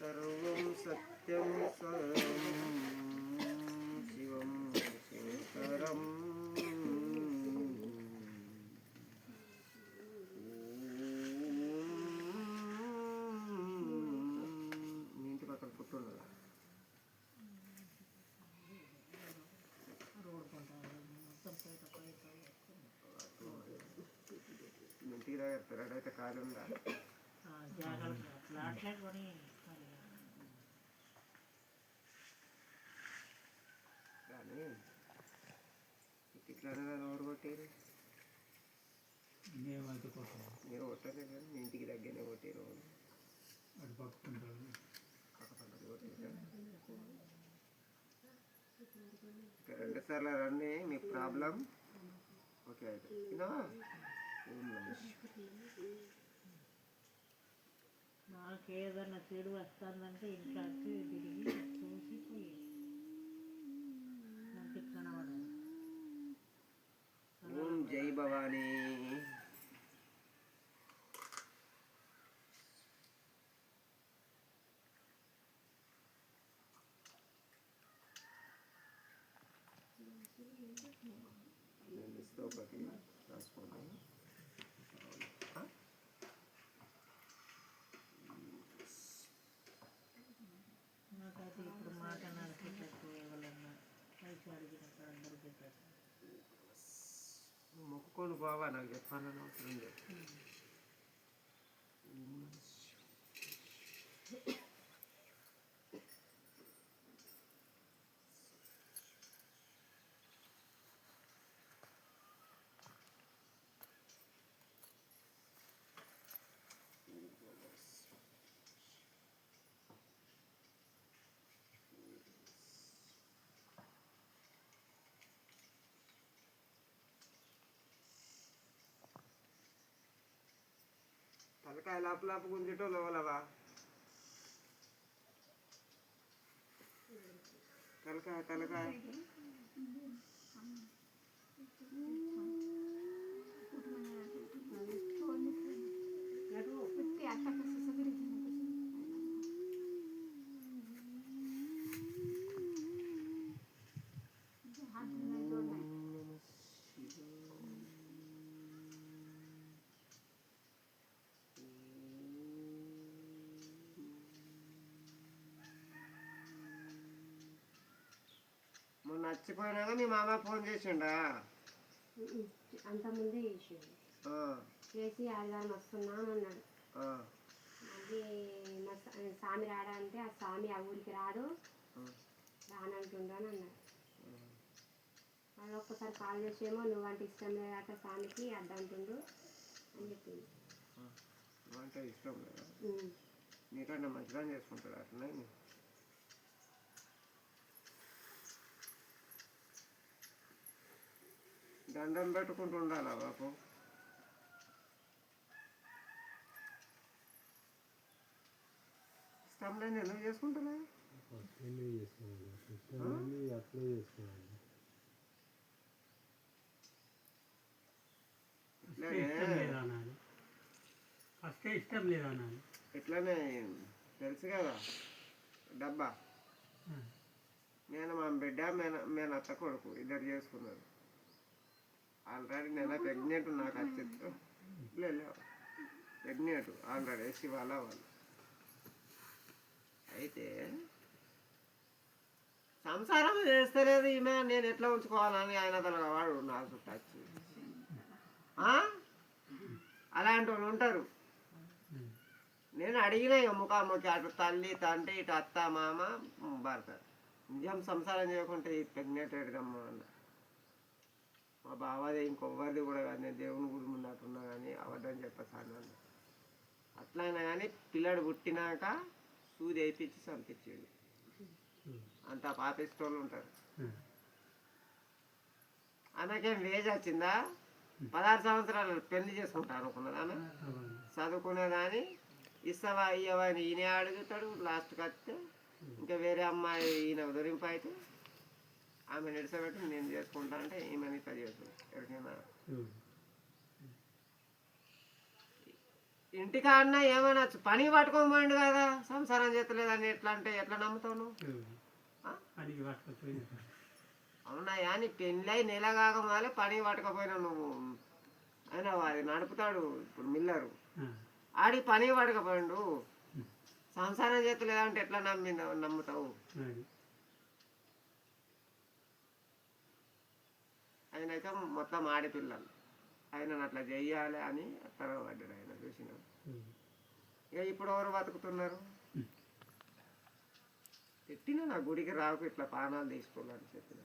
సర్వం సత్యం శివం శంకరం మీ ఇంటి పక్కన పుట్టున్నదా ఇంటికి రాగలుగుతారు అయితే ఖాళీ ఉందా కానీ ఇట్లానే దాన్ని ఎవరు కొట్టారు మీరు కొట్టలేదు కానీ మీ ఇంటికి దగ్గరనే కొట్టారు రెండు సార్లు రండి మీకు ప్రాబ్లం ఓకే అయితే నాకు ఏదన్నా చెడు వస్తుందంటే ఇంట్లో వచ్చి తిరిగి చూసి మంచికి కనబడదు. ఓం జై భవానీ. నేను ఇస్తే ఒకటి రాసుకోండి. నాకైతే ఇప్పుడు మాట నడిచేటట్టు ఎవరన్నా పైసలు అడిగినప్పుడు అందరూ పెట్టారు. మొక్కుకొని బాబా నాకు చెప్పాలని అవసరం లేదు. తలకాయ లాపు గుంజటో లోలవా తలకాయ మొన్న నచ్చిపోయినాక మీ మామ ఫోన్ చేసిండా? అంతకుముందే చేసిండు. చేసి ఆదివారం వస్తున్నా అన్నాడు. మళ్ళీ స్వామి రాడా అంటే ఆ స్వామి ఆ ఊరికి రాడు రానంటుండు అని అన్నాడు. మళ్ళీ ఒక్కసారి కాల్ చేసేమో నువ్వంటే ఇష్టం లేదట స్వామికి అడ్డంటుండు అని చెప్పింది. అంటే ఇష్టం లేదా? నీకన్నా మంచిగా చేసుకుంటాడు అట్లా. దండం పెట్టుకుంటూ ఉండాలా బాపు? ఇష్టం లేని ఎందుకు చేసుకుంటున్నా? ఇట్లానే తెలుసు కదా డబ్బా. నేను మా బిడ్డ మేనత్త కొడుకు ఇద్దరు చేసుకున్నారు. ఆల్రెడీ నేను ప్రెగ్నెంట్ నాకు వచ్చేది లేదు ప్రెగ్నెంట్ ఆల్రెడీ వేసి వాళ్ళు అయితే సంసారం చేస్తలేదు ఈమె. నేను ఎట్లా ఉంచుకోవాలని ఆయన తలగా వాడు నాకు టచ్. అలాంటి వాళ్ళు ఉంటారు. నేను అడిగినా ఇక ముఖాముఖి అటు తల్లి తండ్రి ఇటు అత్త మామ భర్త నిజం సంసారం చేయకుంటే ఈ ప్రెగ్నెంట్ ఎడగమ్మా అన్న. మా బావది ఇంకొవ్వరిది కూడా కాదు. నేను దేవుని గుడి ముందట్టున్నా కానీ అవద్దని చెప్పసాను అన్న. అట్లయినా కానీ పిల్లడు పుట్టినాక సూది వేయించి చంపించేది. అంత పాపిస్తోళ్ళు ఉంటారు. ఆమెకేం వేజ్ వచ్చిందా? 16 సంవత్సరాలు పెళ్లి చేసుకుంటా అనుకున్నది ఆమె. చదువుకునేదాన్ని ఇస్తావా ఇయ్యవా అని ఈయన అడుగుతాడు. లాస్ట్కి వస్తే ఇంకా వేరే అమ్మాయి ఈయన ఉదరింపు అయితే ఆమె నిడిసబెట్టి నేను చేసుకుంటా అంటే ఈమె ఇట్లా చేస్తుంది. ఎవరికైనా ఇంటికాడన్నా ఏమనొచ్చు పని పట్టుకొని పోయిండు కదా సంసారం చేస్తలేదని ఎట్లా అంటే ఎట్లా నమ్ముతావు నువ్వు ఆ? అడిగి పట్టుకొచ్చి అవునాయా నీ పెళ్ళై నెల కాకమాలే పని పట్టకపోయినా నువ్వు అయినా అది నడుపుతాడు ఇప్పుడు మిల్లరు ఆడి పని పడకపోయిండు సంసారం చేస్తలేదంటే ఎట్లా నమ్ముతావు ఆయనైతే మొత్తం ఆడపిల్లలు ఆయన అట్లా చెయ్యాలి అని తరగబడ్డాడు ఆయన చూసిన ఇక ఇప్పుడు ఎవరు బతుకుతున్నారు పెట్టినా నా గుడికి రాకు ఇట్లా పానాలు తీసుకోవాలని చెప్పిన